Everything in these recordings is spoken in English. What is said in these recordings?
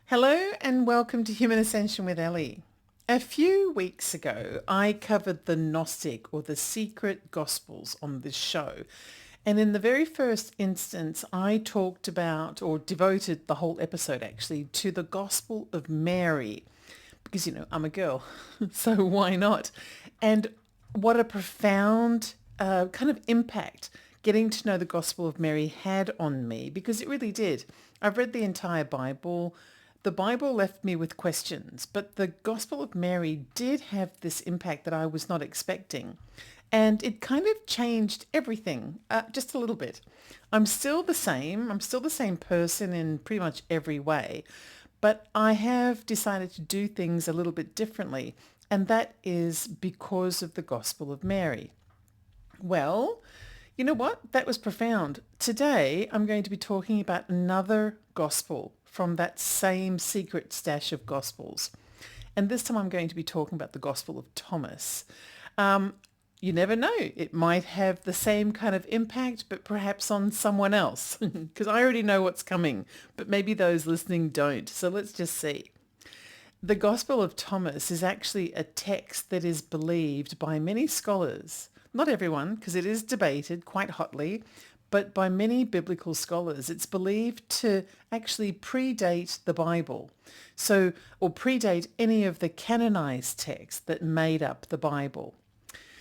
Hello and welcome to Human Ascension with Ellie. A few weeks ago, I covered the Gnostic or the secret Gospels on this show. And in the very first instance, I talked about or devoted the whole episode actually to the Gospel of Mary. Because, I'm a girl, so why not? And what a profound kind of impact getting to know the Gospel of Mary had on me, because it really did. I've read the entire Bible. The Bible left me with questions, but the Gospel of Mary did have this impact that I was not expecting. And it kind of changed everything, just a little bit. I'm still the same. I'm still the same person in pretty much every way. But I have decided to do things a little bit differently. And that is because of the Gospel of Mary. Well, you know what? That was profound. Today, I'm going to be talking about another gospel from that same secret stash of gospels. And this time I'm going to be talking about the Gospel of Thomas. You never know. It might have the same kind of impact, but perhaps on someone else, because I already know what's coming, but maybe those listening don't. So let's just see. The Gospel of Thomas is actually a text that is believed by many scholars, not everyone, because it is debated quite hotly, but by many biblical scholars, it's believed to actually predate the Bible. So, or predate any of the canonized texts that made up the Bible.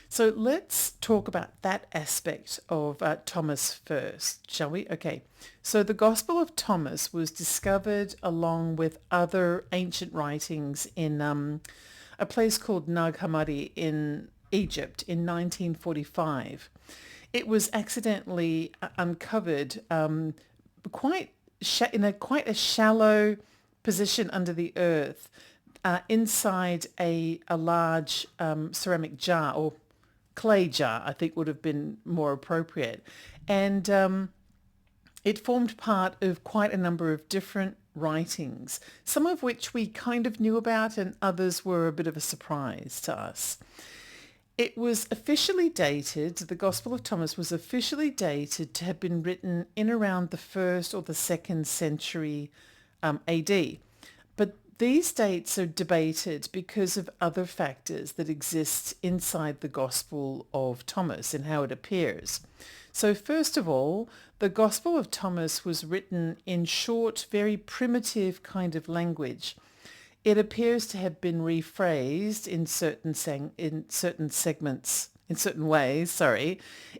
So let's talk about that aspect of Thomas first, shall we? Okay. So the Gospel of Thomas was discovered along with other ancient writings in a place called Nag Hammadi in Egypt in 1945. It was accidentally uncovered in quite a shallow position under the earth inside a large ceramic jar, or clay jar, I think would have been more appropriate. And it formed part of quite a number of different writings, some of which we kind of knew about and others were a bit of a surprise to us. It was officially dated, the Gospel of Thomas was officially dated to have been written in around the 1st or the 2nd century AD. But these dates are debated because of other factors that exist inside the Gospel of Thomas and how it appears. So first of all, the Gospel of Thomas was written in short, very primitive kind of language. It appears to have been rephrased in certain ways,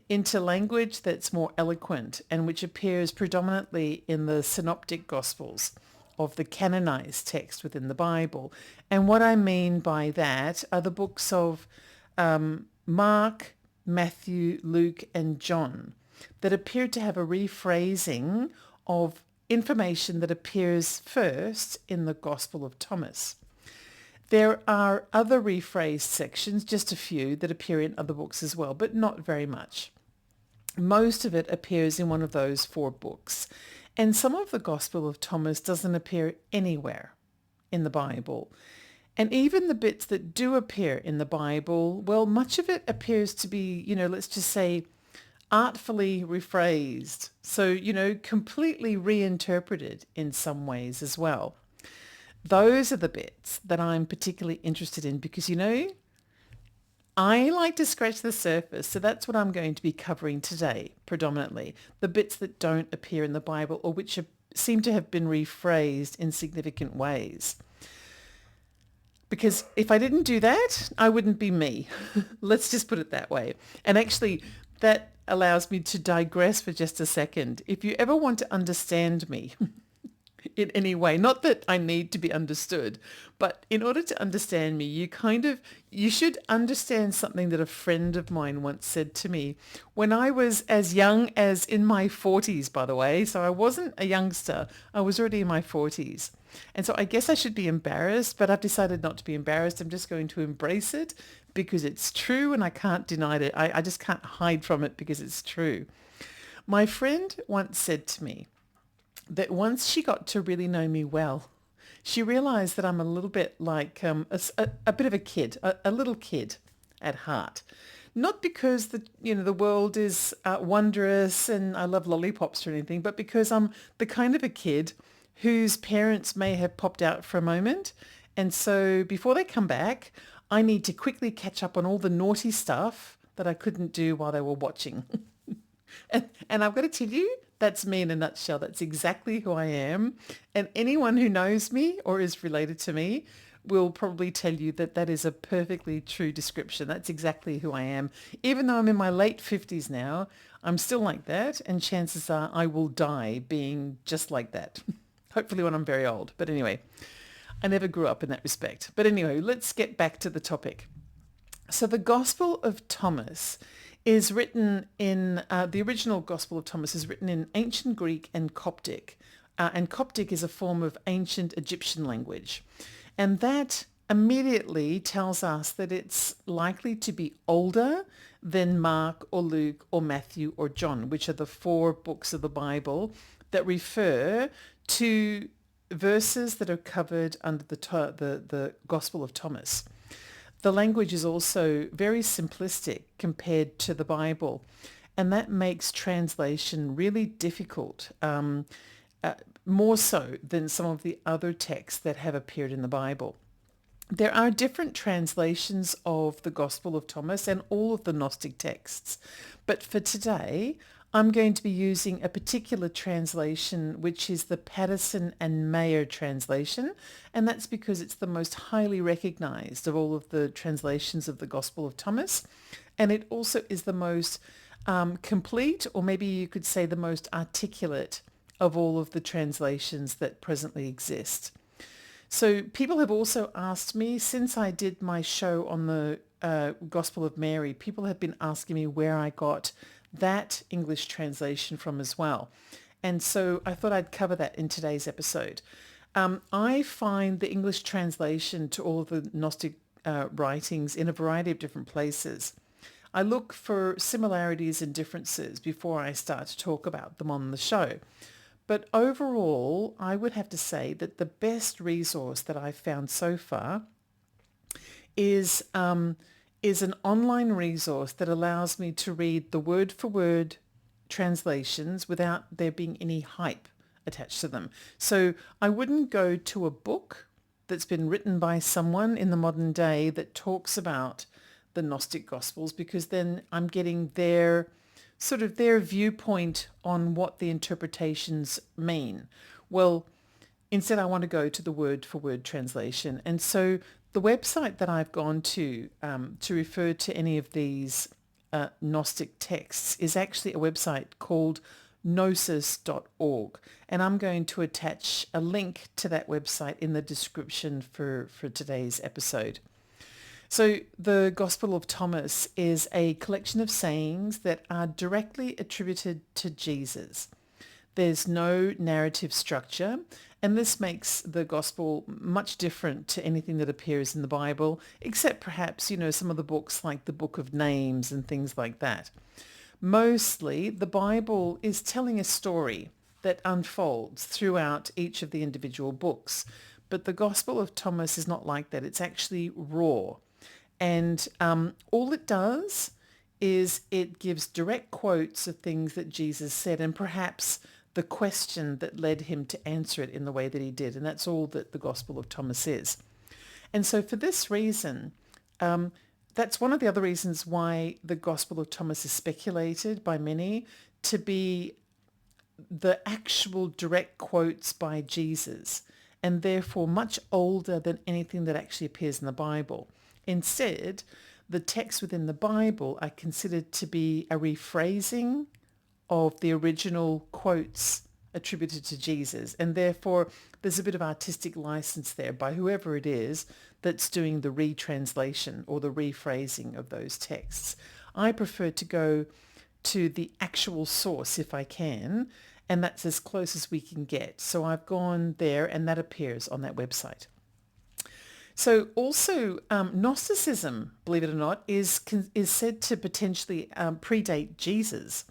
into language that's more eloquent and which appears predominantly in the synoptic Gospels of the canonized text within the Bible. And what I mean by that are the books of Mark, Matthew, Luke, and John that appear to have a rephrasing of information that appears first in the Gospel of Thomas. There are other rephrased sections, just a few, that appear in other books as well, but not very much. Most of it appears in one of those 4 books. And some of the Gospel of Thomas doesn't appear anywhere in the Bible. And even the bits that do appear in the Bible, well, much of it appears to be, let's just say, artfully rephrased. So, completely reinterpreted in some ways as well. Those are the bits that I'm particularly interested in because, I like to scratch the surface, so that's what I'm going to be covering today, predominantly. The bits that don't appear in the Bible or which seem to have been rephrased in significant ways. Because if I didn't do that, I wouldn't be me. Let's just put it that way. And actually, that allows me to digress for just a second. If you ever want to understand me in any way, not that I need to be understood, but in order to understand me, you should understand something that a friend of mine once said to me when I was as young as in my 40s, by the way. So I wasn't a youngster. I was already in my 40s. And so I guess I should be embarrassed, but I've decided not to be embarrassed. I'm just going to embrace it because it's true and I can't deny it. I just can't hide from it because it's true. My friend once said to me that once she got to really know me well, she realized that I'm a little bit like a bit of a kid, a little kid at heart. Not because the world is wondrous and I love lollipops or anything, but because I'm the kind of a kid whose parents may have popped out for a moment. And so before they come back, I need to quickly catch up on all the naughty stuff that I couldn't do while they were watching. And I've got to tell you, that's me in a nutshell. That's exactly who I am. And anyone who knows me or is related to me will probably tell you that that is a perfectly true description. That's exactly who I am. Even though I'm in my late 50s now, I'm still like that. And chances are I will die being just like that. Hopefully when I'm very old. But anyway, I never grew up in that respect. But anyway, let's get back to the topic. So the Gospel of Thomas is written in, the original Gospel of Thomas is written in ancient Greek and Coptic. And Coptic is a form of ancient Egyptian language. And that immediately tells us that it's likely to be older than Mark or Luke or Matthew or John, which are the four books of the Bible that refer to verses that are covered under the Gospel of Thomas. The language is also very simplistic compared to the Bible, and that makes translation really difficult, more so than some of the other texts that have appeared in the Bible. There are different translations of the Gospel of Thomas and all of the Gnostic texts, but for today, I'm going to be using a particular translation, which is the Patterson and Mayer translation, and that's because it's the most highly recognized of all of the translations of the Gospel of Thomas, and it also is the most complete, or maybe you could say the most articulate of all of the translations that presently exist. So people have also asked me, since I did my show on the Gospel of Mary, people have been asking me where I got that English translation from as well. And so I thought I'd cover that in today's episode. I find the English translation to all of the Gnostic writings in a variety of different places. I look for similarities and differences before I start to talk about them on the show. But overall, I would have to say that the best resource that I've found so far is an online resource that allows me to read the word-for-word translations without there being any hype attached to them. So I wouldn't go to a book that's been written by someone in the modern day that talks about the Gnostic Gospels, because then I'm getting their viewpoint on what the interpretations mean. Well, instead I want to go to the word-for-word translation. And so the website that I've gone to refer to any of these Gnostic texts is actually a website called gnosis.org. And I'm going to attach a link to that website in the description for today's episode. So the Gospel of Thomas is a collection of sayings that are directly attributed to Jesus. There's no narrative structure, and this makes the Gospel much different to anything that appears in the Bible, except perhaps, some of the books like the Book of Names and things like that. Mostly, the Bible is telling a story that unfolds throughout each of the individual books, but the Gospel of Thomas is not like that. It's actually raw. And all it does is it gives direct quotes of things that Jesus said and perhaps the question that led him to answer it in the way that he did. And that's all that the Gospel of Thomas is. And so for this reason, that's one of the other reasons why the Gospel of Thomas is speculated by many to be the actual direct quotes by Jesus, and therefore much older than anything that actually appears in the Bible. Instead, the texts within the Bible are considered to be a rephrasing of the original quotes attributed to Jesus, and therefore there's a bit of artistic license there by whoever it is that's doing the retranslation or the rephrasing of those texts. I prefer to go to the actual source if I can, and that's as close as we can get. So I've gone there, and that appears on that website. So also, Gnosticism, believe it or not, is said to potentially predate Jesus.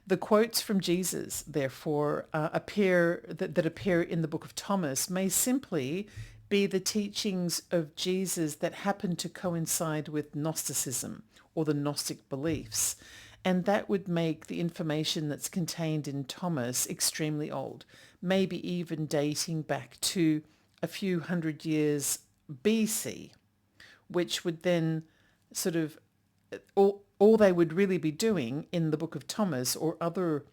The quotes from Jesus, therefore, appear in the Book of Thomas may simply be the teachings of Jesus that happen to coincide with Gnosticism or the Gnostic beliefs. And that would make the information that's contained in Thomas extremely old, maybe even dating back to a few hundred years BC, which would then sort of, all they would really be doing in the book of Thomas or other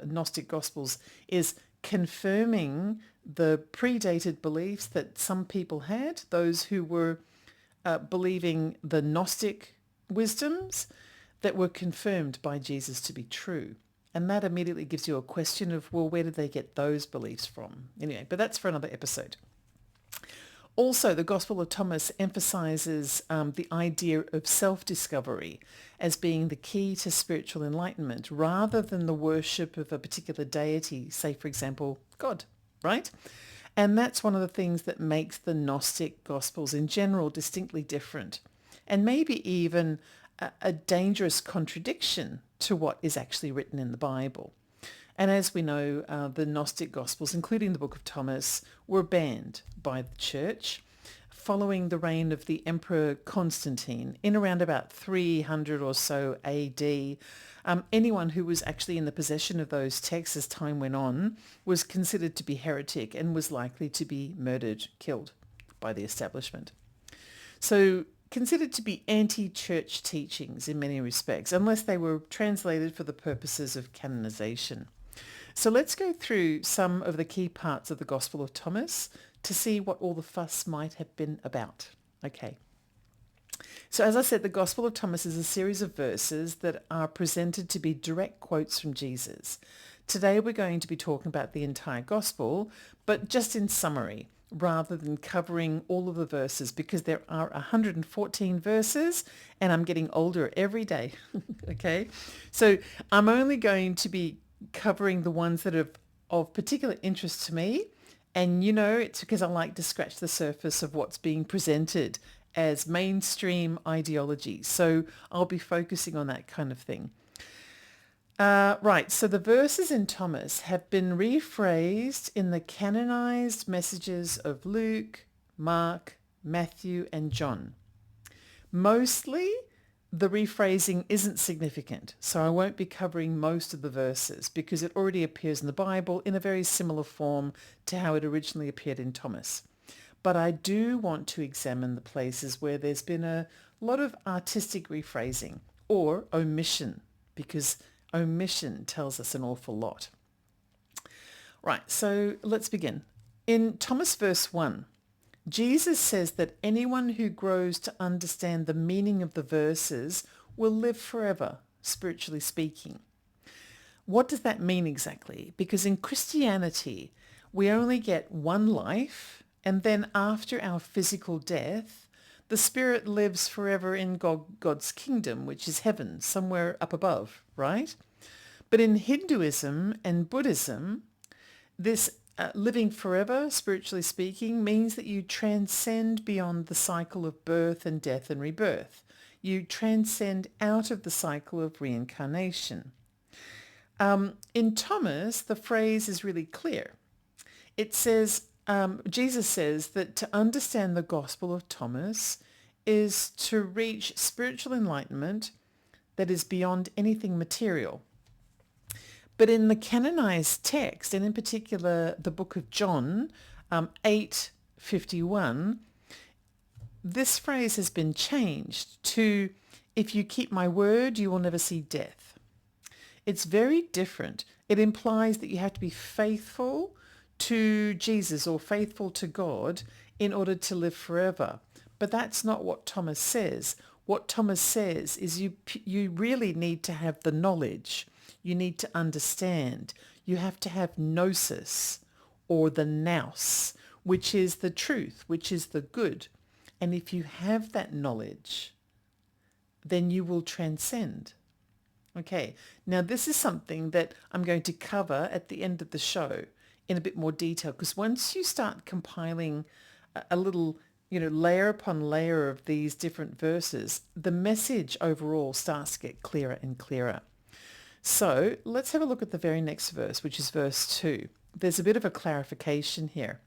Gnostic Gospels is confirming the predated beliefs that some people had, those who were believing the Gnostic wisdoms that were confirmed by Jesus to be true. And that immediately gives you a question of, well, where did they get those beliefs from? Anyway, but that's for another episode. Also, the Gospel of Thomas emphasizes the idea of self-discovery as being the key to spiritual enlightenment rather than the worship of a particular deity, say, for example, God, right? And that's one of the things that makes the Gnostic Gospels in general distinctly different, and maybe even a dangerous contradiction to what is actually written in the Bible. And as we know, the Gnostic Gospels, including the Book of Thomas, were banned by the Church following the reign of the Emperor Constantine in around about 300 or so AD. Anyone who was actually in the possession of those texts as time went on was considered to be heretic and was likely to be murdered, killed by the establishment. So considered to be anti-church teachings in many respects, unless they were translated for the purposes of canonization. So let's go through some of the key parts of the Gospel of Thomas to see what all the fuss might have been about. Okay. So as I said, the Gospel of Thomas is a series of verses that are presented to be direct quotes from Jesus. Today we're going to be talking about the entire Gospel, but just in summary, rather than covering all of the verses, because there are 114 verses and I'm getting older every day. Okay. So I'm only going to be covering the ones that are of particular interest to me. And it's because I like to scratch the surface of what's being presented as mainstream ideology. So I'll be focusing on that kind of thing. Right, so the verses in Thomas have been rephrased in the canonized messages of Luke, Mark, Matthew, and John. Mostly, the rephrasing isn't significant, so I won't be covering most of the verses because it already appears in the Bible in a very similar form to how it originally appeared in Thomas. But I do want to examine the places where there's been a lot of artistic rephrasing or omission, because omission tells us an awful lot. Right, so let's begin. In Thomas verse 1, Jesus says that anyone who grows to understand the meaning of the verses will live forever, spiritually speaking. What does that mean exactly? Because in Christianity, we only get one life, and then after our physical death, the spirit lives forever in God's kingdom, which is heaven, somewhere up above, right? But in Hinduism and Buddhism, this living forever, spiritually speaking, means that you transcend beyond the cycle of birth and death and rebirth. You transcend out of the cycle of reincarnation. In Thomas, the phrase is really clear. It says, Jesus says that to understand the Gospel of Thomas is to reach spiritual enlightenment that is beyond anything material. But in the canonized text, and in particular the book of John, 8:51, this phrase has been changed to, if you keep my word, you will never see death. It's very different. It implies that you have to be faithful to Jesus or faithful to God in order to live forever. But that's not what Thomas says. What Thomas says is you really need to have the knowledge. You need to understand. You have to have gnosis, or the nous, which is the truth, which is the good. And if you have that knowledge, then you will transcend. Okay, now this is something that I'm going to cover at the end of the show in a bit more detail, because once you start compiling a little, layer upon layer of these different verses, the message overall starts to get clearer and clearer. So let's have a look at the very next verse, which is verse 2. There's a bit of a clarification here.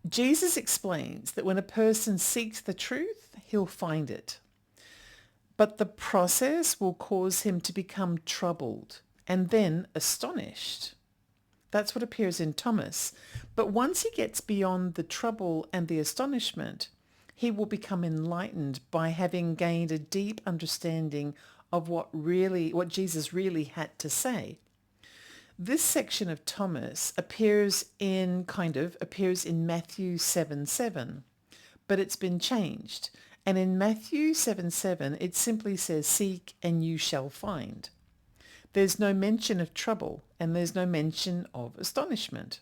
Jesus explains that when a person seeks the truth, he'll find it. but the process will cause him to become troubled and then astonished. That's what appears in Thomas. But once he gets beyond the trouble and the astonishment, he will become enlightened by having gained a deep understanding of what Jesus really had to say. This section of Thomas appears in Matthew 7:7, but it's been changed. And in Matthew 7:7, it simply says, "Seek and you shall find." There's no mention of trouble and there's no mention of astonishment.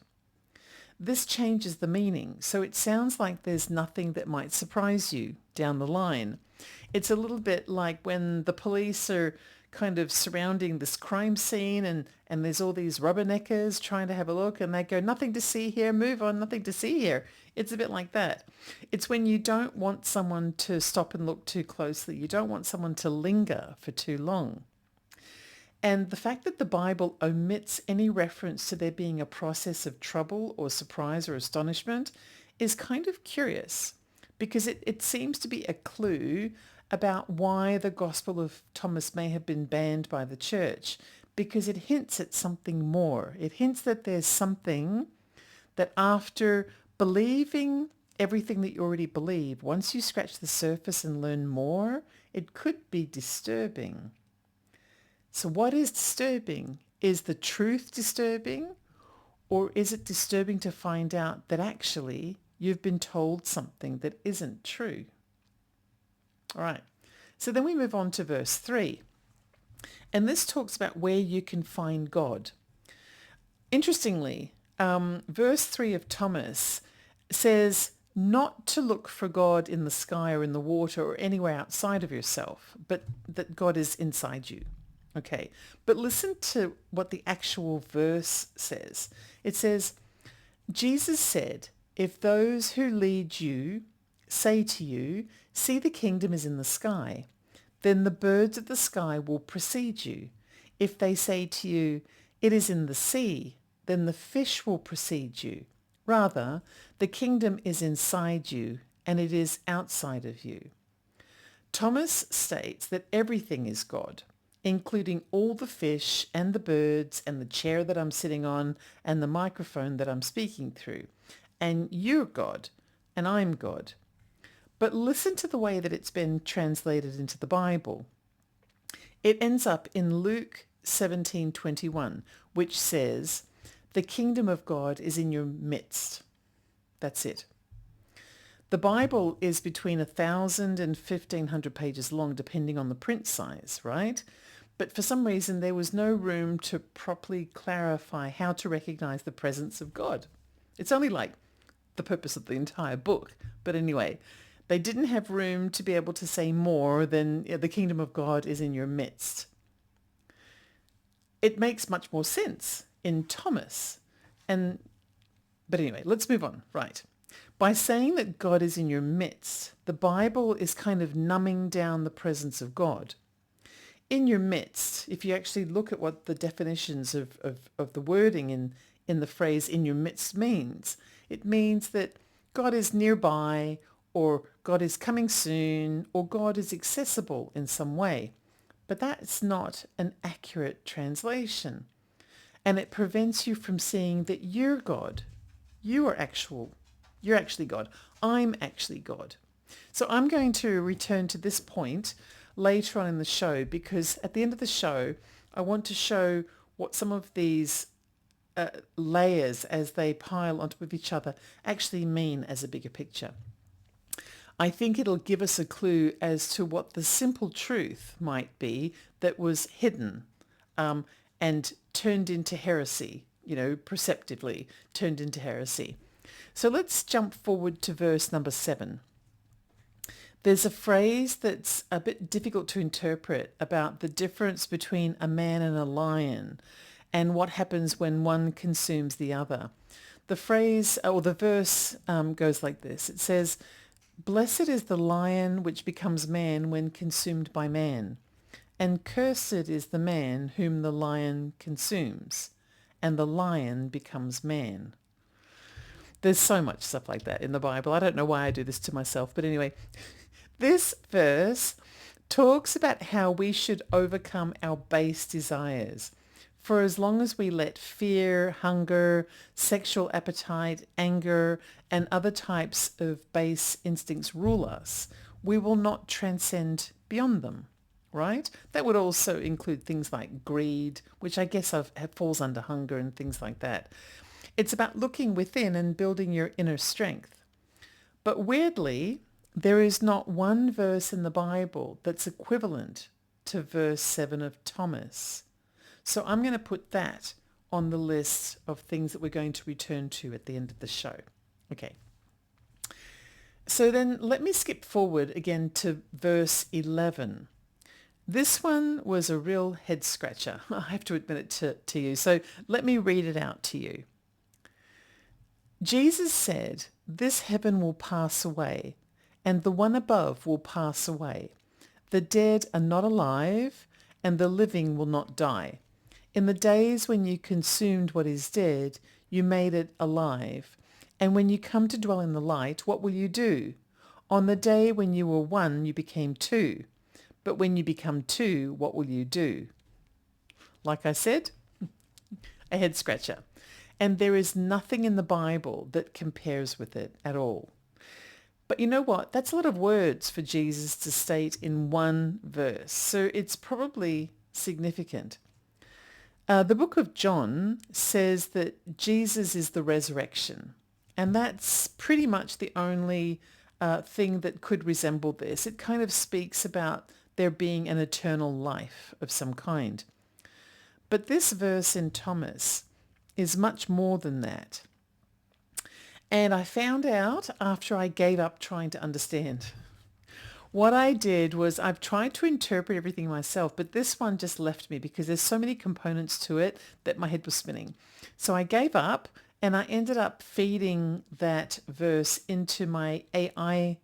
This changes the meaning, so it sounds like there's nothing that might surprise you down the line. It's a little bit like when the police are kind of surrounding this crime scene and there's all these rubberneckers trying to have a look and they go, "Nothing to see here, move on, nothing to see here." It's a bit like that. It's when you don't want someone to stop and look too closely. You don't want someone to linger for too long. And the fact that the Bible omits any reference to there being a process of trouble or surprise or astonishment is kind of curious, because it seems to be a clue about why the Gospel of Thomas may have been banned by the church, because it hints at something more. It hints that there's something that after believing everything that you already believe, once you scratch the surface and learn more, it could be disturbing. So what is disturbing? Is the truth disturbing? Or is it disturbing to find out that actually you've been told something that isn't true? All right. So then we move on to verse 3. And this talks about where you can find God. Interestingly, verse 3 of Thomas says not to look for God in the sky or in the water or anywhere outside of yourself, but that God is inside you. Okay, but listen to what the actual verse says. It says, Jesus said, "If those who lead you say to you, 'See, the kingdom is in the sky,' then the birds of the sky will precede you. If they say to you, 'It is in the sea,' then the fish will precede you. Rather, the kingdom is inside you, and it is outside of you." Thomas states that everything is God, including all the fish and the birds and the chair that I'm sitting on and the microphone that I'm speaking through. And you're God, and I'm God. But listen to the way that it's been translated into the Bible. It ends up in Luke 17:21, which says, "The kingdom of God is in your midst." That's it. The Bible is between 1,000 and 1,500 pages long, depending on the print size, right? But for some reason, there was no room to properly clarify how to recognize the presence of God. It's only like the purpose of the entire book. But anyway, they didn't have room to be able to say more than the kingdom of God is in your midst. It makes much more sense in Thomas. But anyway, let's move on. Right. By saying that God is in your midst, the Bible is kind of numbing down the presence of God. In your midst, if you actually look at what the definitions of the wording in the phrase "in your midst" means, it means that God is nearby, or God is coming soon, or God is accessible in some way. But that's not an accurate translation. And it prevents you from seeing that you're God. You're actually God. I'm actually God. So I'm going to return to this point later on in the show, because at the end of the show, I want to show what some of these layers, as they pile on top of each other, actually mean as a bigger picture. I think it'll give us a clue as to what the simple truth might be that was hidden and turned into heresy, perceptively turned into heresy. So let's jump forward to verse number 7. There's a phrase that's a bit difficult to interpret about the difference between a man and a lion and what happens when one consumes the other. The phrase or the verse goes like this. It says, "Blessed is the lion which becomes man when consumed by man, and cursed is the man whom the lion consumes, and the lion becomes man." There's so much stuff like that in the Bible. I don't know why I do this to myself, but anyway, this verse talks about how we should overcome our base desires. For as long as we let fear, hunger, sexual appetite, anger, and other types of base instincts rule us, we will not transcend beyond them, right? That would also include things like greed, which I guess falls under hunger and things like that. It's about looking within and building your inner strength. But weirdly, there is not one verse in the Bible that's equivalent to verse 7 of Thomas. So I'm going to put that on the list of things that we're going to return to at the end of the show. Okay. So then let me skip forward again to verse 11. This one was a real head scratcher. I have to admit it to you. So let me read it out to you. Jesus said, "This heaven will pass away, and the one above will pass away. The dead are not alive, and the living will not die. In the days when you consumed what is dead, you made it alive. And when you come to dwell in the light, what will you do? On the day when you were one, you became two. But when you become two, what will you do?" Like I said, a head scratcher. And there is nothing in the Bible that compares with it at all. But you know what? That's a lot of words for Jesus to state in one verse. So it's probably significant. The book of John says that Jesus is the resurrection. And that's pretty much the only thing that could resemble this. It kind of speaks about there being an eternal life of some kind. But this verse in Thomas is much more than that. And I found out after I gave up trying to understand. What I did was I've tried to interpret everything myself, but this one just left me because there's so many components to it that my head was spinning. So I gave up and I ended up feeding that verse into my AI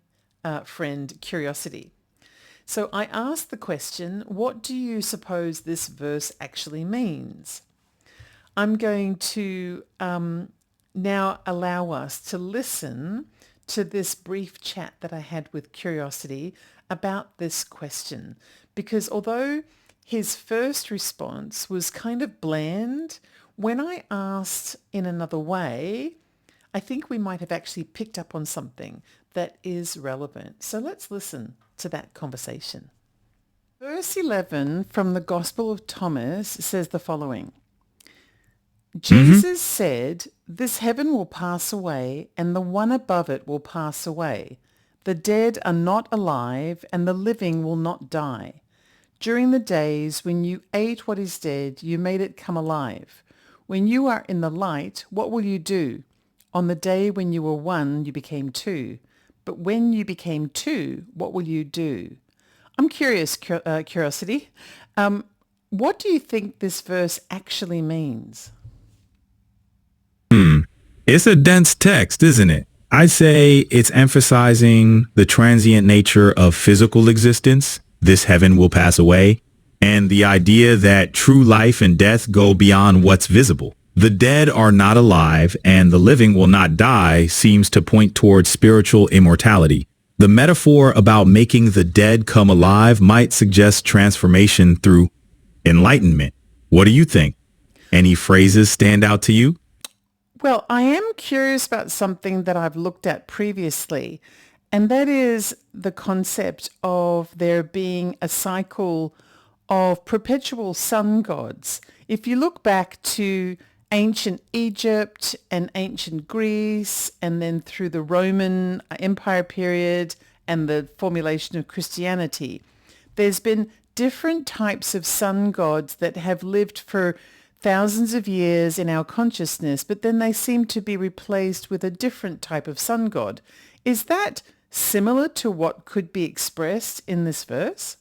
friend Curiosity. So I asked the question, what do you suppose this verse actually means? I'm going to now allow us to listen to this brief chat that I had with Curiosity about this question. Because although his first response was kind of bland, when I asked in another way, I think we might have actually picked up on something that is relevant. So let's listen to that conversation. Verse 11 from the Gospel of Thomas says the following. Jesus said, "This heaven will pass away, and the one above it will pass away. The dead are not alive, and the living will not die. During the days when you ate what is dead, you made it come alive. When you are in the light, what will you do? On the day when you were one, you became two. But when you became two, what will you do?" I'm curious, Curiosity. What do you think this verse actually means? It's a dense text, isn't it? I'd say it's emphasizing the transient nature of physical existence. This heaven will pass away. And the idea that true life and death go beyond what's visible. The dead are not alive and the living will not die seems to point towards spiritual immortality. The metaphor about making the dead come alive might suggest transformation through enlightenment. What do you think? Any phrases stand out to you? Well, I am curious about something that I've looked at previously, and that is the concept of there being a cycle of perpetual sun gods. If you look back to ancient Egypt and ancient Greece, and then through the Roman Empire period and the formulation of Christianity, there's been different types of sun gods that have lived for thousands of years in our consciousness, but then they seem to be replaced with a different type of sun god. Is that similar to what could be expressed in this verse?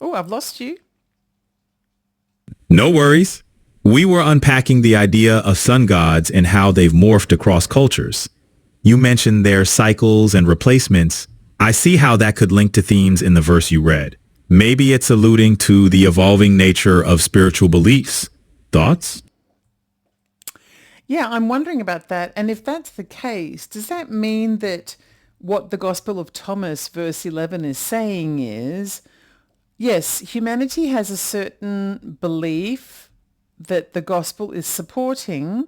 Oh, I've lost you. No worries. We were unpacking the idea of sun gods and how they've morphed across cultures. You mentioned their cycles and replacements. I see how that could link to themes in the verse you read. Maybe it's alluding to the evolving nature of spiritual beliefs. Thoughts? Yeah, I'm wondering about that. And if that's the case, does that mean that what the Gospel of Thomas, verse 11, is saying is, yes, humanity has a certain belief that the gospel is supporting.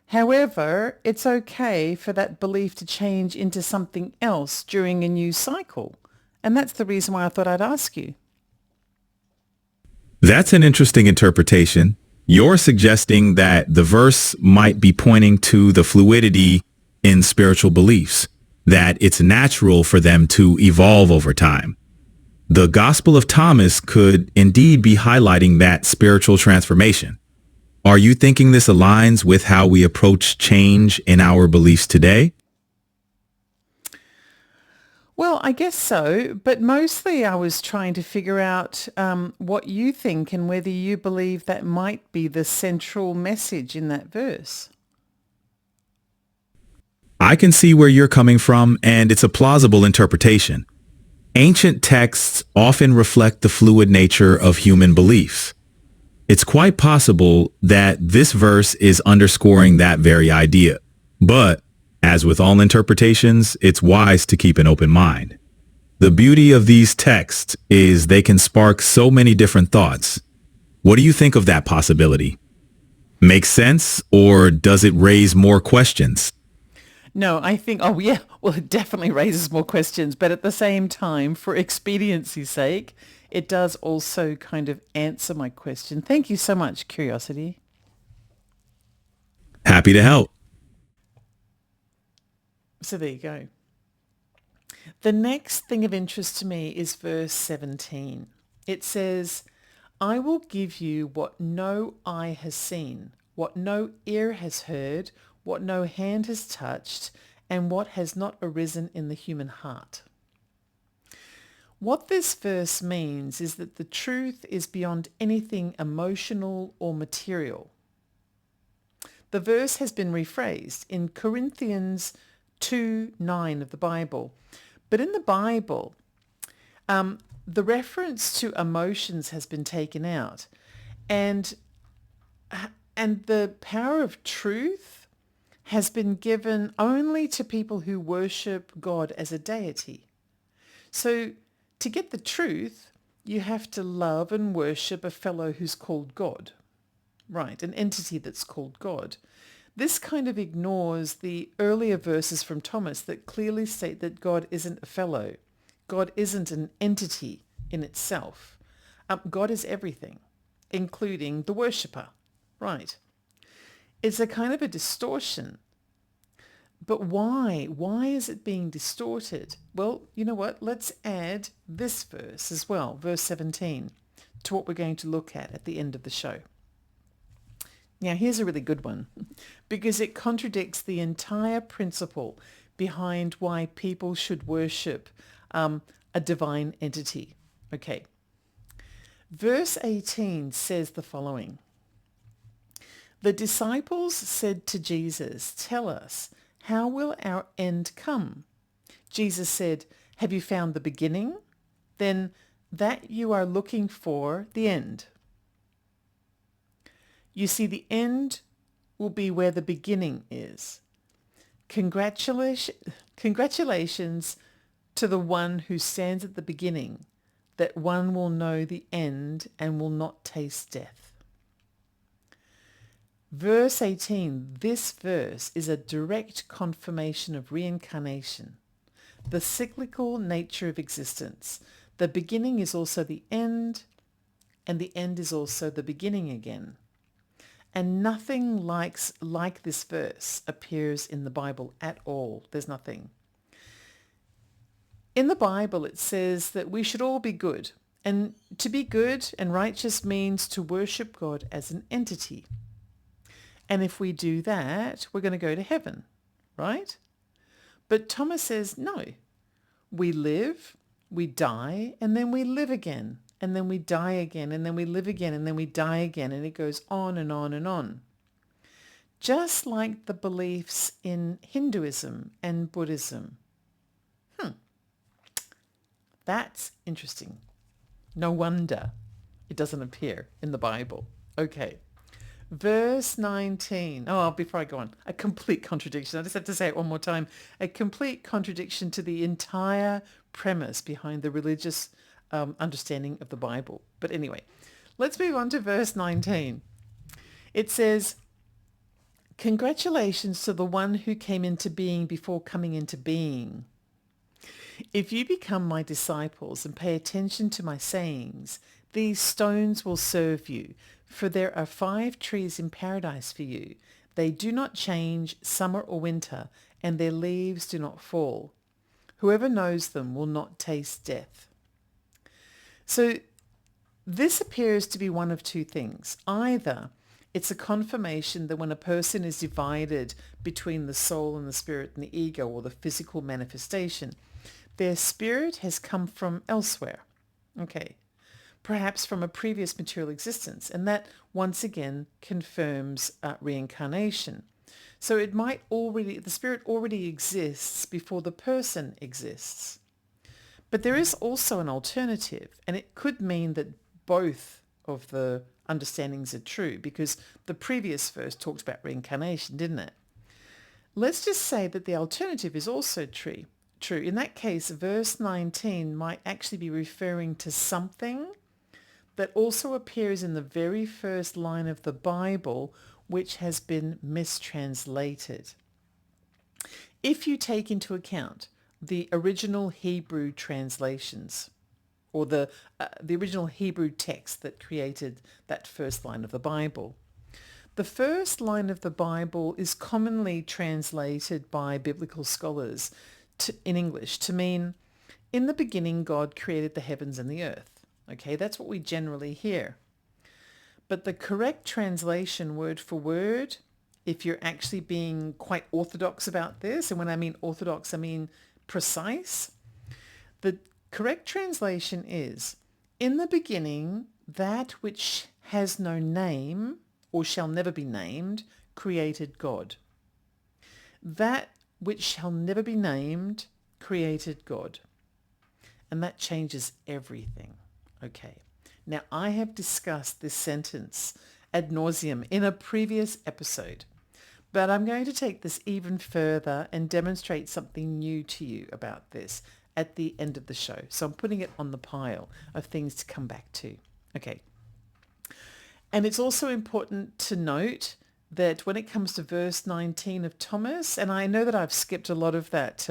However, it's okay for that belief to change into something else during a new cycle. And that's the reason why I thought I'd ask you. That's an interesting interpretation. You're suggesting that the verse might be pointing to the fluidity in spiritual beliefs, that it's natural for them to evolve over time. The Gospel of Thomas could indeed be highlighting that spiritual transformation. Are you thinking this aligns with how we approach change in our beliefs today? Well, I guess so, but mostly I was trying to figure out what you think and whether you believe that might be the central message in that verse. I can see where you're coming from, and it's a plausible interpretation. Ancient texts often reflect the fluid nature of human beliefs. It's quite possible that this verse is underscoring that very idea. But, as with all interpretations, it's wise to keep an open mind. The beauty of these texts is they can spark so many different thoughts. What do you think of that possibility? Makes sense, or does it raise more questions? No, I think, oh yeah, well, it definitely raises more questions, but at the same time, for expediency's sake, it does also kind of answer my question. Thank you so much, Curiosity. Happy to help. So there you go. The next thing of interest to me is verse 17. It says, I will give you what no eye has seen, what no ear has heard, what no hand has touched, and what has not arisen in the human heart. What this verse means is that the truth is beyond anything emotional or material. The verse has been rephrased in Corinthians 2:9 of the Bible. But in the Bible, the reference to emotions has been taken out. And, and the power of truth has been given only to people who worship God as a deity. So to get the truth, you have to love and worship a fellow who's called God. Right, an entity that's called God. This kind of ignores the earlier verses from Thomas that clearly state that God isn't a fellow. God isn't an entity in itself. God is everything, including the worshipper. Right. It's a kind of a distortion. But why? Why is it being distorted? Well, you know what? Let's add this verse as well, verse 17, to what we're going to look at the end of the show. Now, here's a really good one because it contradicts the entire principle behind why people should worship a divine entity. Okay. Verse 18 says the following. The disciples said to Jesus, tell us, how will our end come? Jesus said, have you found the beginning? Then that you are looking for the end. You see, the end will be where the beginning is. Congratulations to the one who stands at the beginning, that one will know the end and will not taste death. Verse 18, this verse is a direct confirmation of reincarnation, the cyclical nature of existence. The beginning is also the end, and the end is also the beginning again. And nothing like this verse appears in the Bible at all. There's nothing. In the Bible, it says that we should all be good. And to be good and righteous means to worship God as an entity. And if we do that, we're going to go to heaven, right? But Thomas says, no. We live, we die, and then we live again. And then we die again, and then we live again, and then we die again, and it goes on and on and on. Just like the beliefs in Hinduism and Buddhism. That's interesting. No wonder it doesn't appear in the Bible. Okay. Verse 19. Oh, before I go on, a complete contradiction. I just have to say it one more time. A complete contradiction to the entire premise behind the religious understanding of the Bible. But anyway, let's move on to verse 19. It says, "Congratulations to the one who came into being before coming into being. If you become my disciples and pay attention to my sayings, these stones will serve you, for there are 5 trees in paradise for you. They do not change summer or winter, and their leaves do not fall. Whoever knows them will not taste death." So this appears to be one of two things. Either it's a confirmation that when a person is divided between the soul and the spirit and the ego, or the physical manifestation, their spirit has come from elsewhere. Okay. Perhaps from a previous material existence. And that once again confirms reincarnation. So it might already, the spirit already exists before the person exists. But there is also an alternative, and it could mean that both of the understandings are true, because the previous verse talked about reincarnation, didn't it? Let's just say that the alternative is also true. In that case, verse 19 might actually be referring to something that also appears in the very first line of the Bible, which has been mistranslated. If you take into account the original Hebrew translations, or the original Hebrew text that created that first line of the Bible, the first line of the Bible is commonly translated by biblical scholars in English to mean, "In the beginning God created the heavens and the earth." Okay, that's what we generally hear. But the correct translation, word for word, if you're actually being quite orthodox about this, and when I mean orthodox, I mean precise, the correct translation is, "In the beginning, that which has no name or shall never be named created God." That which shall never be named created God. And that changes everything. Okay. Now, I have discussed this sentence ad nauseum in a previous episode, but I'm going to take this even further and demonstrate something new to you about this at the end of the show. So I'm putting it on the pile of things to come back to. Okay. And it's also important to note that when it comes to verse 19 of Thomas, and I know that I've skipped a lot of that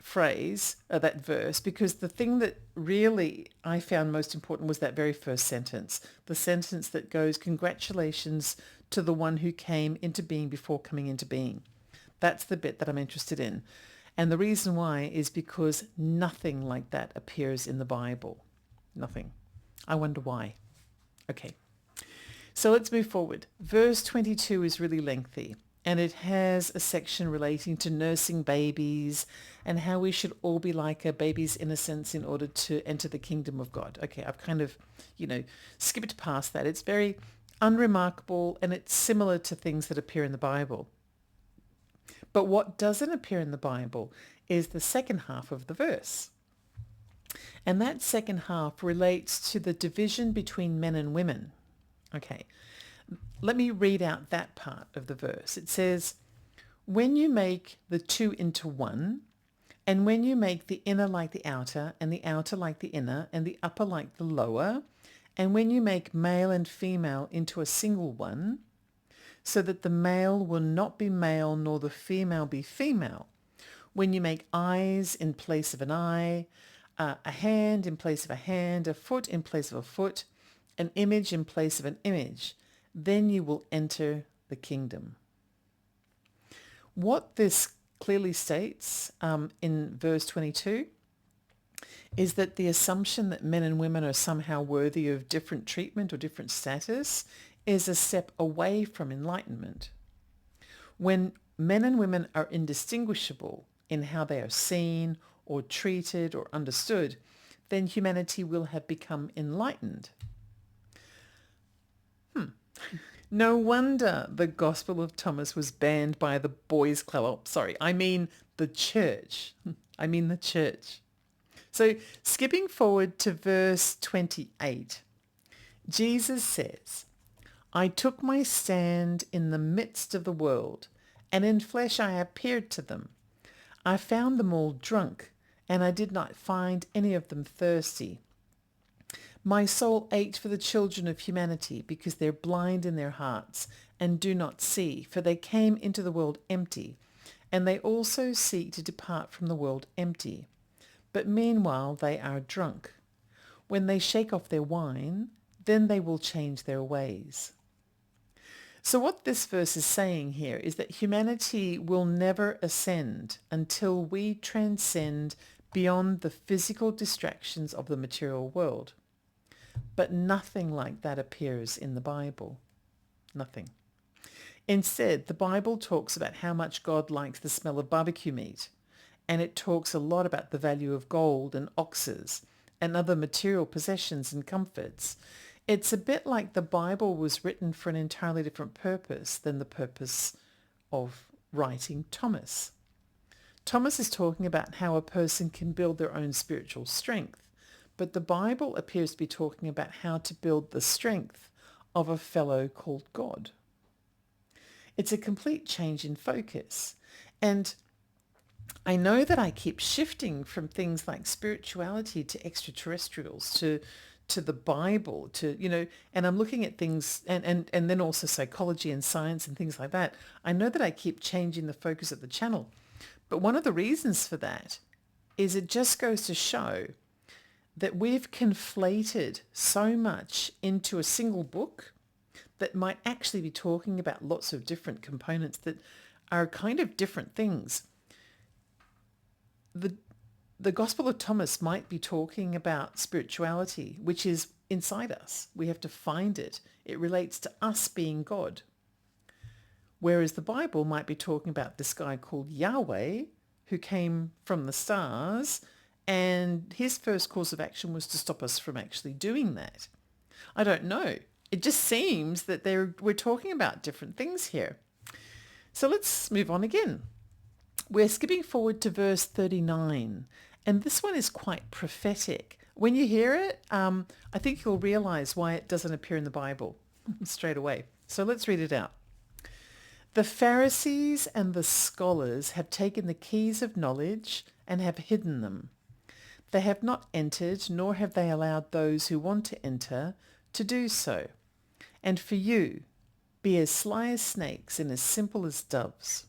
phrase, that verse, because the thing that really I found most important was that very first sentence, the sentence that goes, "Congratulations to the one who came into being before coming into being." That's the bit that I'm interested in. And the reason why is because nothing like that appears in the Bible. Nothing. I wonder why. Okay. So let's move forward. Verse 22 is really lengthy. And it has a section relating to nursing babies and how we should all be like a baby's innocence in order to enter the kingdom of God. Okay, I've kind of, skipped past that. It's very unremarkable, and it's similar to things that appear in the Bible. But what doesn't appear in the Bible is the second half of the verse. And that second half relates to the division between men and women. Okay. Let me read out that part of the verse. It says, "When you make the two into one, and when you make the inner like the outer, and the outer like the inner, and the upper like the lower, and when you make male and female into a single one, so that the male will not be male nor the female be female, when you make eyes in place of an eye, a hand in place of a hand, a foot in place of a foot, an image in place of an image, then you will enter the kingdom." What this clearly states in verse 22 is that the assumption that men and women are somehow worthy of different treatment or different status is a step away from enlightenment. When men and women are indistinguishable in how they are seen or treated or understood, then humanity will have become enlightened. No wonder the Gospel of Thomas was banned by the boys' club. Oh, sorry, I mean the church. So skipping forward to verse 28, Jesus says, I took my stand in the midst of the world, and in flesh I appeared to them. I found them all drunk, and I did not find any of them thirsty. My soul ached for the children of humanity, because they're blind in their hearts and do not see, for they came into the world empty, and they also seek to depart from the world empty. But meanwhile they are drunk. When they shake off their wine, then they will change their ways. So what this verse is saying here is that humanity will never ascend until we transcend beyond the physical distractions of the material world. But nothing like that appears in the Bible. Nothing. Instead, the Bible talks about how much God likes the smell of barbecue meat, and it talks a lot about the value of gold and oxes and other material possessions and comforts. It's a bit like the Bible was written for an entirely different purpose than the purpose of writing Thomas. Thomas is talking about how a person can build their own spiritual strength, but the Bible appears to be talking about how to build the strength of a fellow called God. It's a complete change in focus. And I know that I keep shifting from things like spirituality to extraterrestrials to the Bible, and I'm looking at things and then also psychology and science and things like that. I know that I keep changing the focus of the channel. But one of the reasons for that is it just goes to show that we've conflated so much into a single book that might actually be talking about lots of different components that are kind of different things. The Gospel of Thomas might be talking about spirituality, which is inside us. We have to find it. It relates to us being God. Whereas the Bible might be talking about this guy called Yahweh, who came from the stars, and his first course of action was to stop us from actually doing that. I don't know. It just seems that we're talking about different things here. So let's move on again. We're skipping forward to verse 39, and this one is quite prophetic. When you hear it, I think you'll realize why it doesn't appear in the Bible straight away. So let's read it out. The Pharisees and the scholars have taken the keys of knowledge and have hidden them. They have not entered, nor have they allowed those who want to enter to do so. And for you, be as sly as snakes and as simple as doves.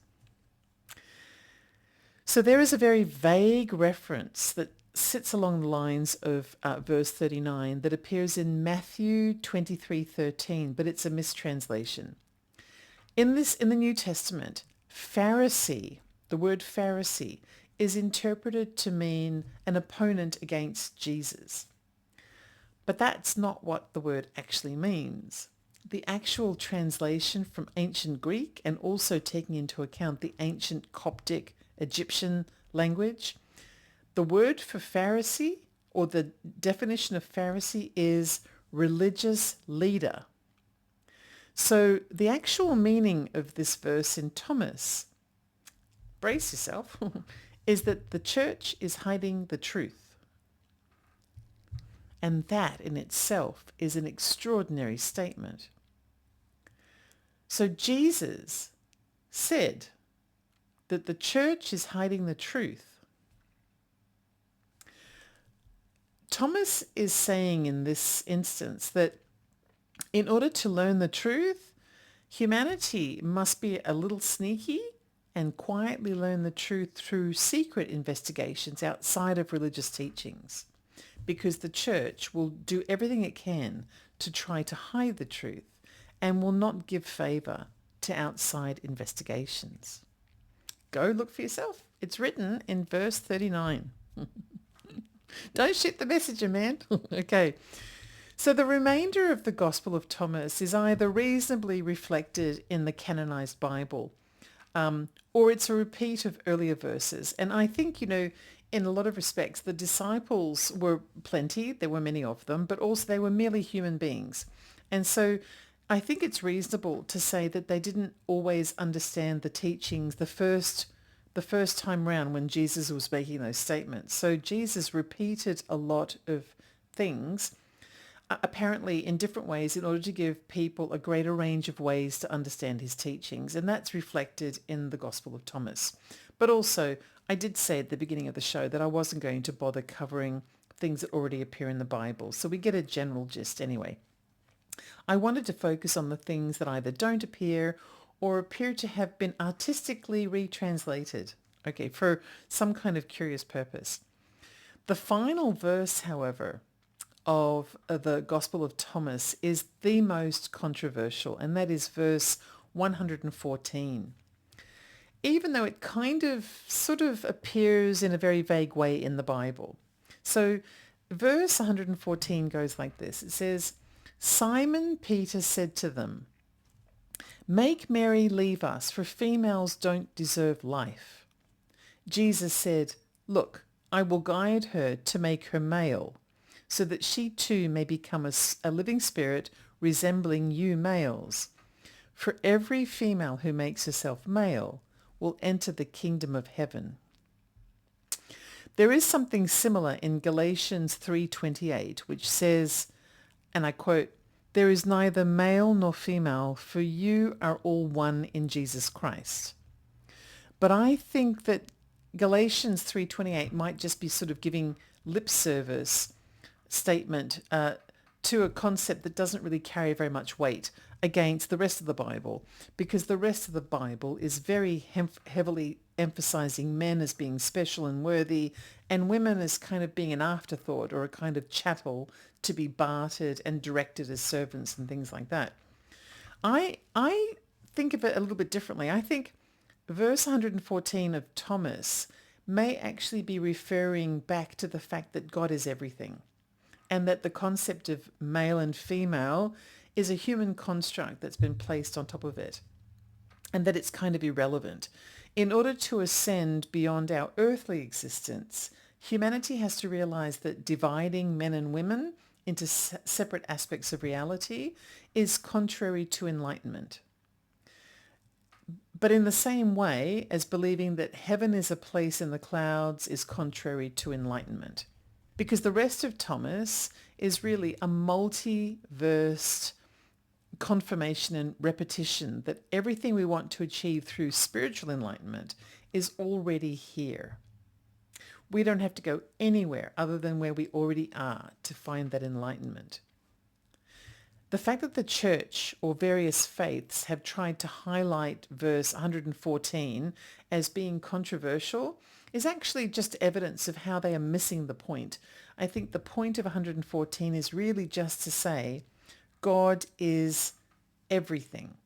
So there is a very vague reference that sits along the lines of verse 39 that appears in Matthew 23:13, but it's a mistranslation. In the New Testament, Pharisee, the word Pharisee, is interpreted to mean an opponent against Jesus. But that's not what the word actually means. The actual translation from ancient Greek, and also taking into account the ancient Coptic Egyptian language, the word for Pharisee, or the definition of Pharisee, is religious leader. So the actual meaning of this verse in Thomas, brace yourself, is that the church is hiding the truth. And that in itself is an extraordinary statement. So Jesus said that the church is hiding the truth. Thomas is saying in this instance that in order to learn the truth, humanity must be a little sneaky and quietly learn the truth through secret investigations outside of religious teachings, because the church will do everything it can to try to hide the truth and will not give favour to outside investigations. Go look for yourself. It's written in verse 39. Don't shoot the messenger, man. Okay. So the remainder of the Gospel of Thomas is either reasonably reflected in the canonized Bible, or it's a repeat of earlier verses. And I think, in a lot of respects, the disciples were plenty. There were many of them, but also they were merely human beings. And so I think it's reasonable to say that they didn't always understand the teachings the first time round when Jesus was making those statements. So Jesus repeated a lot of things. apparently in different ways in order to give people a greater range of ways to understand his teachings. And that's reflected in the Gospel of Thomas. But also, I did say at the beginning of the show that I wasn't going to bother covering things that already appear in the Bible. So we get a general gist anyway. I wanted to focus on the things that either don't appear or appear to have been artistically retranslated, okay, for some kind of curious purpose. The final verse, however, of the Gospel of Thomas is the most controversial, and that is verse 114. Even though it kind of sort of appears in a very vague way in the Bible. So verse 114 goes like this. It says, Simon Peter said to them, "Make Mary leave us, for females don't deserve life." Jesus said, "Look, I will guide her to make her male, so that she too may become a living spirit resembling you males. For every female who makes herself male will enter the kingdom of heaven." There is something similar in Galatians 3:28, which says, and I quote, "There is neither male nor female, for you are all one in Jesus Christ." But I think that Galatians 3:28 might just be sort of giving lip service statement to a concept that doesn't really carry very much weight against the rest of the Bible, because the rest of the Bible is very heavily emphasizing men as being special and worthy and women as kind of being an afterthought or a kind of chattel to be bartered and directed as servants and things like that. I think of it a little bit differently. I think verse 114 of Thomas may actually be referring back to the fact that God is everything, and that the concept of male and female is a human construct that's been placed on top of it, and that it's kind of irrelevant. In order to ascend beyond our earthly existence, humanity has to realize that dividing men and women into separate aspects of reality is contrary to enlightenment. But in the same way as believing that heaven is a place in the clouds is contrary to enlightenment. Because the rest of Thomas is really a multi-versed confirmation and repetition that everything we want to achieve through spiritual enlightenment is already here. We don't have to go anywhere other than where we already are to find that enlightenment. The fact that the church or various faiths have tried to highlight verse 114 as being controversial is actually just evidence of how they are missing the point. I think the point of 114 is really just to say God is everything.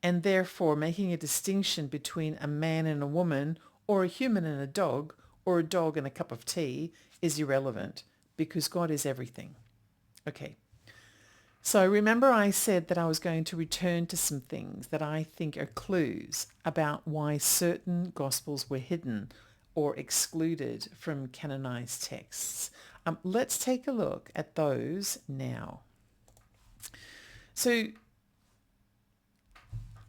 And therefore making a distinction between a man and a woman, or a human and a dog, or a dog and a cup of tea is irrelevant, because God is everything. Okay. So remember I said that I was going to return to some things that I think are clues about why certain Gospels were hidden or excluded from canonized texts. Let's take a look at those now. So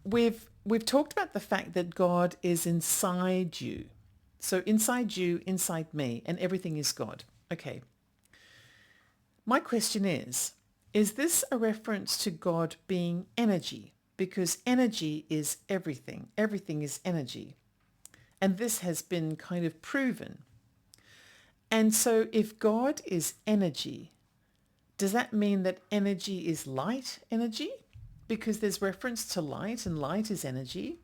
we've talked about the fact that God is inside you. So inside you, inside me, and everything is God. Okay. My question is this a reference to God being energy? Because energy is everything. Everything is energy. And this has been kind of proven. And so if God is energy, does that mean that energy is light energy? Because there's reference to light, and light is energy,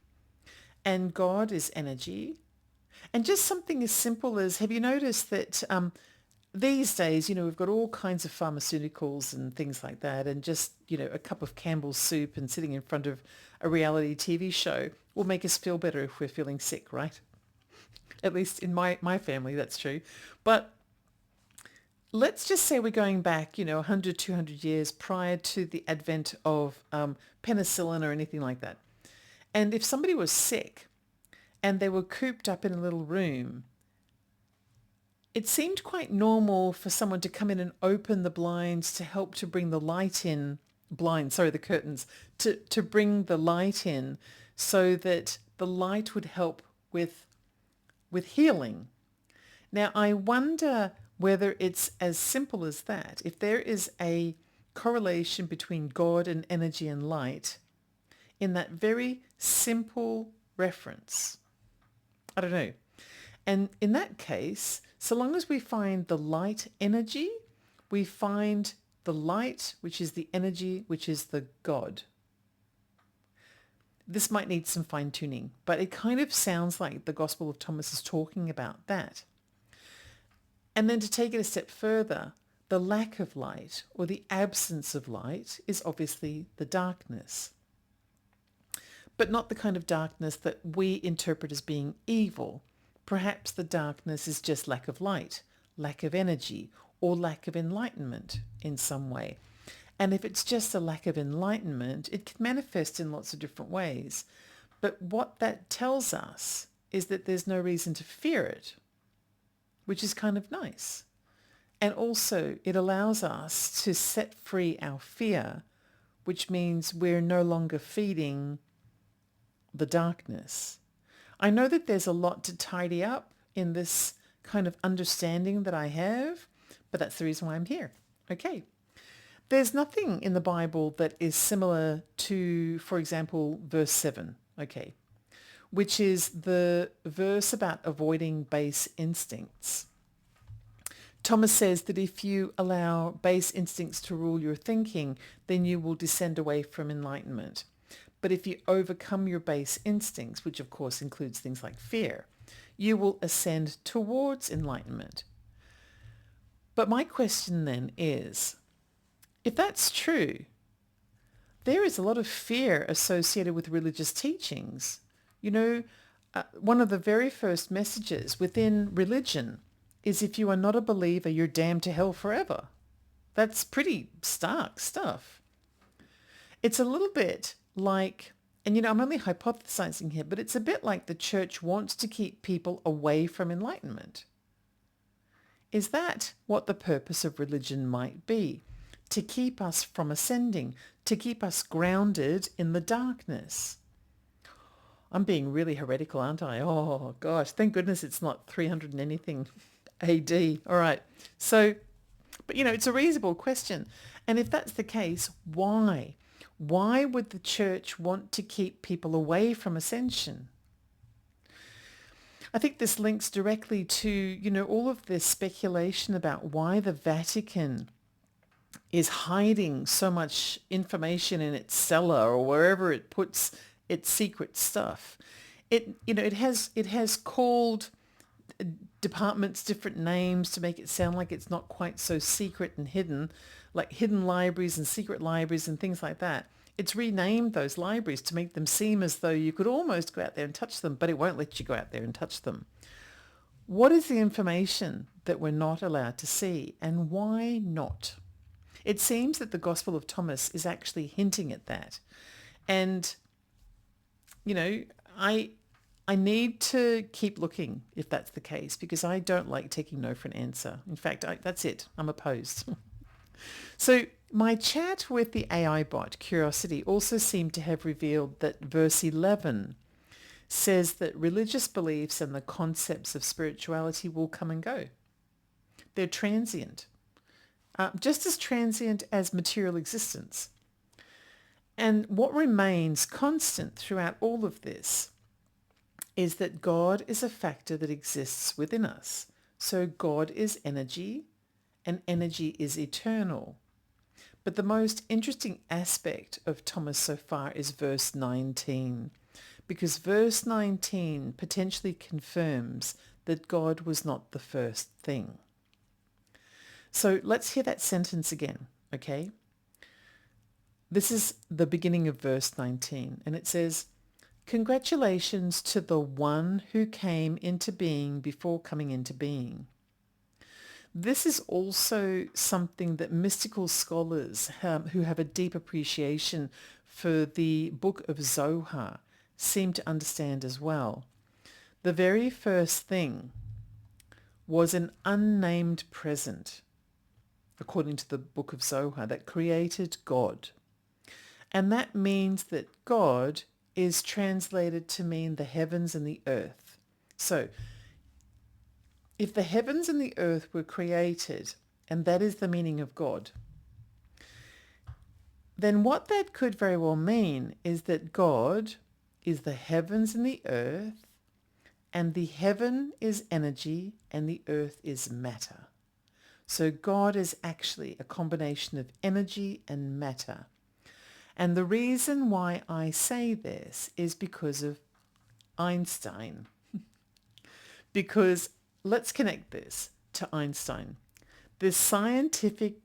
and God is energy. And just something as simple as, have you noticed that these days, we've got all kinds of pharmaceuticals and things like that, and just, a cup of Campbell's soup and sitting in front of a reality TV show will make us feel better if we're feeling sick, right? At least in my family, that's true. But let's just say we're going back, 100, 200 years prior to the advent of penicillin or anything like that. And if somebody was sick and they were cooped up in a little room, it seemed quite normal for someone to come in and open the blinds to help to bring the light in, the curtains, to bring the light in so that the light would help with healing. Now, I wonder whether it's as simple as that. If there is a correlation between God and energy and light in that very simple reference, I don't know. And in that case, so long as we find the light energy, we find the light, which is the energy, which is the God. This might need some fine-tuning, but it kind of sounds like the Gospel of Thomas is talking about that. And then to take it a step further, the lack of light or the absence of light is obviously the darkness. But not the kind of darkness that we interpret as being evil. Perhaps the darkness is just lack of light, lack of energy, or lack of enlightenment in some way. And if it's just a lack of enlightenment, it can manifest in lots of different ways. But what that tells us is that there's no reason to fear it, which is kind of nice. And also it allows us to set free our fear, which means we're no longer feeding the darkness. I know that there's a lot to tidy up in this kind of understanding that I have, but that's the reason why I'm here. Okay. There's nothing in the Bible that is similar to, for example, verse 7, okay, which is the verse about avoiding base instincts. Thomas says that if you allow base instincts to rule your thinking, then you will descend away from enlightenment. But if you overcome your base instincts, which of course includes things like fear, you will ascend towards enlightenment. But my question then is, if that's true, there is a lot of fear associated with religious teachings. You know, one of the very first messages within religion is if you are not a believer, you're damned to hell forever. That's pretty stark stuff. It's a little bit like, and you know, I'm only hypothesizing here, but it's a bit like the church wants to keep people away from enlightenment. Is that what the purpose of religion might be? To keep us from ascending, to keep us grounded in the darkness. I'm being really heretical, aren't I? Oh, gosh, thank goodness it's not 300 and anything AD. All right. So, but you know, it's a reasonable question. And if that's the case, why? Why would the church want to keep people away from ascension? I think this links directly to, you know, all of this speculation about why the Vatican is hiding so much information in its cellar or wherever it puts its secret stuff. It has called departments different names to make it sound like it's not quite so secret and hidden, like hidden libraries and secret libraries and things like that. It's renamed those libraries to make them seem as though you could almost go out there and touch them, but it won't let you go out there and touch them. What is the information that we're not allowed to see, and why not? It seems that the Gospel of Thomas is actually hinting at that. And, you know, I need to keep looking if that's the case, because I don't like taking no for an answer. In fact, that's it. I'm opposed. So my chat with the AI bot, Curiosity, also seemed to have revealed that verse 11 says that religious beliefs and the concepts of spirituality will come and go. They're transient, just as transient as material existence. And what remains constant throughout all of this is that God is a factor that exists within us. So God is energy, and energy is eternal. But the most interesting aspect of Thomas so far is verse 19, because verse 19 potentially confirms that God was not the first thing. So let's hear that sentence again, okay? This is the beginning of verse 19, and it says, "Congratulations to the one who came into being before coming into being." This is also something that mystical scholars who have a deep appreciation for the book of Zohar seem to understand as well. The very first thing was an unnamed present, according to the book of Zohar, that created God. And that means that God is translated to mean the heavens and the earth. So if the heavens and the earth were created, and that is the meaning of God, then what that could very well mean is that God is the heavens and the earth, and the heaven is energy and the earth is matter. So God is actually a combination of energy and matter. And the reason why I say this is because of Einstein. Because let's connect this to Einstein. This scientific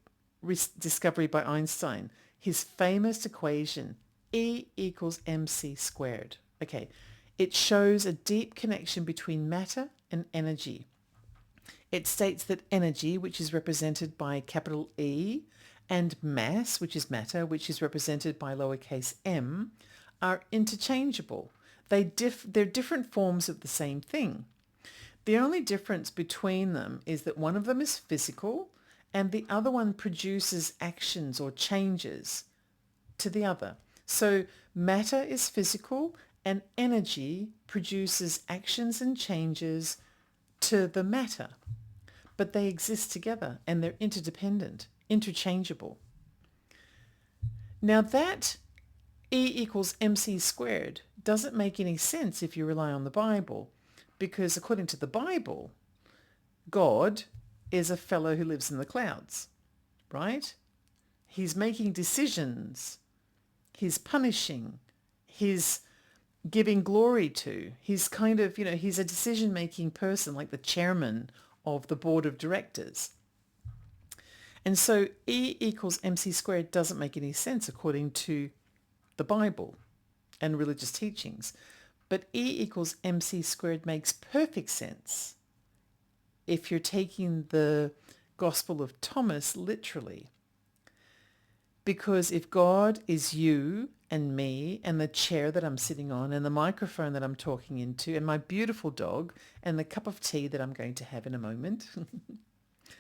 discovery by Einstein, his famous equation, E equals mc squared. Okay, it shows a deep connection between matter and energy. It states that energy, which is represented by capital E, and mass, which is matter, which is represented by lowercase m, are interchangeable. They're different forms of the same thing. The only difference between them is that one of them is physical and the other one produces actions or changes to the other. So matter is physical and energy produces actions and changes to the matter. But they exist together and they're interdependent, interchangeable. Now that E equals mc squared doesn't make any sense if you rely on the Bible, because according to the Bible, God is a fellow who lives in the clouds, right? He's making decisions. He's punishing. He's giving glory to. He's kind of, he's a decision-making person, like the chairman of the board of directors. And so E equals mc squared doesn't make any sense according to the Bible and religious teachings. But E equals mc squared makes perfect sense if you're taking the Gospel of Thomas literally. Because if God is you and me and the chair that I'm sitting on and the microphone that I'm talking into and my beautiful dog and the cup of tea that I'm going to have in a moment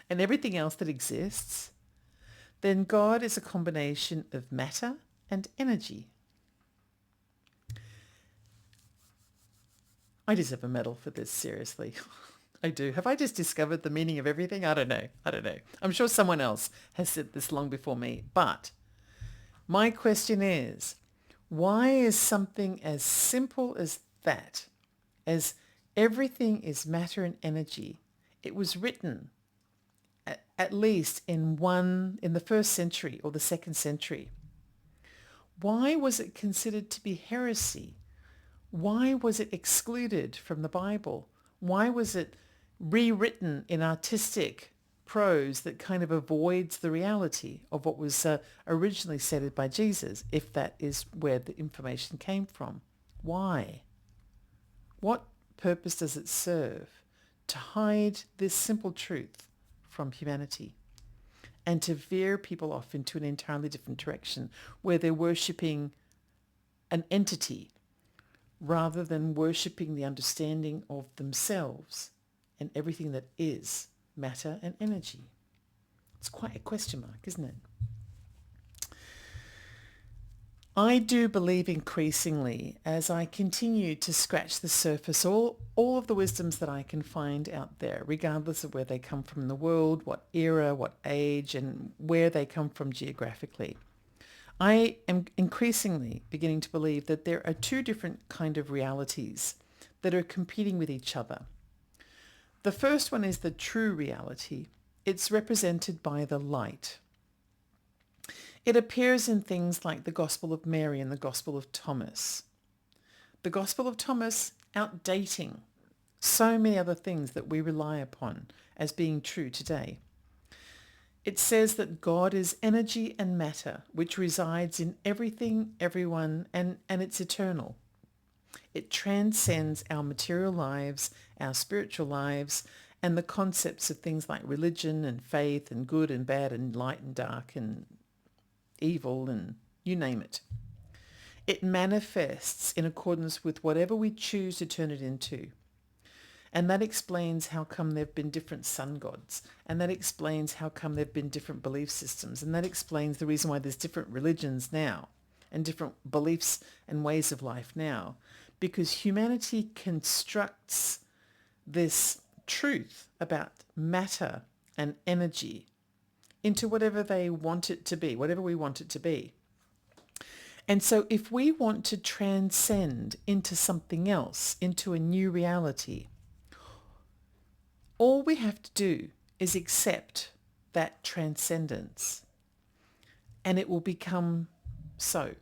and everything else that exists, then God is a combination of matter and energy. I deserve a medal for this, seriously. I do. Have I just discovered the meaning of everything? I don't know. I'm sure someone else has said this long before me. But my question is, why is something as simple as that, as everything is matter and energy, it was written at least in the first century or the second century? Why was it considered to be heresy? Why was it excluded from the Bible? Why was it rewritten in artistic prose that kind of avoids the reality of what was originally said by Jesus, if that is where the information came from? Why? What purpose does it serve to hide this simple truth from humanity and to veer people off into an entirely different direction where they're worshipping an entity rather than worshipping the understanding of themselves and everything that is matter and energy? It's quite a question mark, isn't it? I do believe increasingly, as I continue to scratch the surface, all of the wisdoms that I can find out there, regardless of where they come from in the world, what era, what age, and where they come from geographically. I am increasingly beginning to believe that there are two different kind of realities that are competing with each other. The first one is the true reality. It's represented by the light. It appears in things like the Gospel of Mary and the Gospel of Thomas. The Gospel of Thomas outdating so many other things that we rely upon as being true today. It says that God is energy and matter, which resides in everything, everyone, and it's eternal. It transcends our material lives, our spiritual lives, and the concepts of things like religion and faith and good and bad and light and dark and evil and you name it. It manifests in accordance with whatever we choose to turn it into. And that explains how come there have been different sun gods. And that explains how come there have been different belief systems. And that explains the reason why there's different religions now and different beliefs and ways of life now. Because humanity constructs this truth about matter and energy into whatever they want it to be, whatever we want it to be. And so if we want to transcend into something else, into a new reality, all we have to do is accept that transcendence, and it will become so.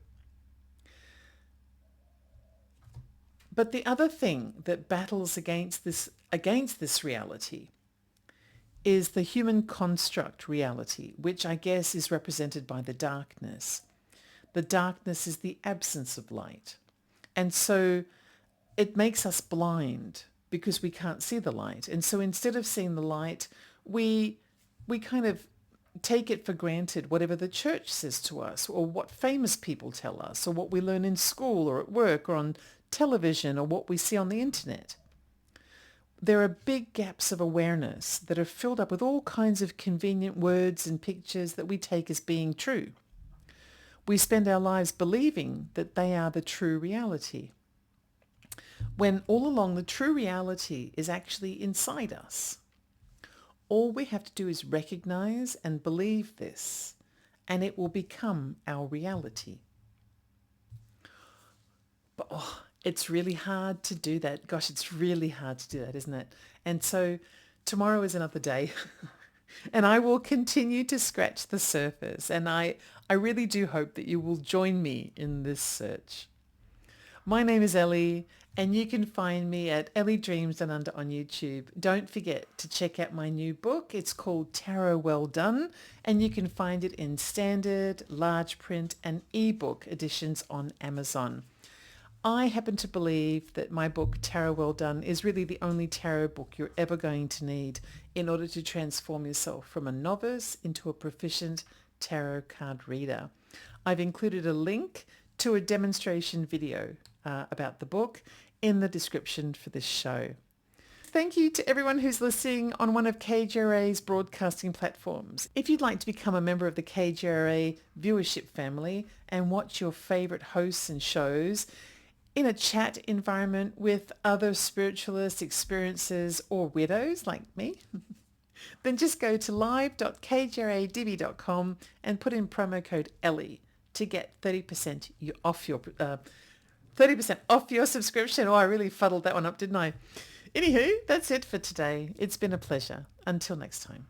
But the other thing that battles against this reality is the human construct reality, which I guess is represented by the darkness. The darkness is the absence of light. And so it makes us blind because we can't see the light. And so instead of seeing the light, we kind of take it for granted, whatever the church says to us, or what famous people tell us, or what we learn in school or at work or on television, or what we see on the internet. There are big gaps of awareness that are filled up with all kinds of convenient words and pictures that we take as being true. We spend our lives believing that they are the true reality, when all along the true reality is actually inside us. All we have to do is recognize and believe this, and it will become our reality. But it's really hard to do that. Gosh, it's really hard to do that, isn't it? And so tomorrow is another day. And I will continue to scratch the surface. And I really do hope that you will join me in this search. My name is Ellie, and you can find me at Ellie Dreams Down Under on YouTube. Don't forget to check out my new book. It's called Tarot Well Done, and you can find it in standard, large print, and ebook editions on Amazon. I happen to believe that my book, Tarot Well Done, is really the only tarot book you're ever going to need in order to transform yourself from a novice into a proficient tarot card reader. I've included a link to a demonstration video about the book in the description for this show. Thank you to everyone who's listening on one of KGRA's broadcasting platforms. If you'd like to become a member of the KGRA viewership family and watch your favourite hosts and shows in a chat environment with other spiritualists, experiencers, or weirdos like me, then just go to live.kgradb.com and put in promo code Ellie to get 30% off your 30% off your subscription. Oh, I really fuddled that one up, didn't I? Anywho, that's it for today. It's been a pleasure. Until next time.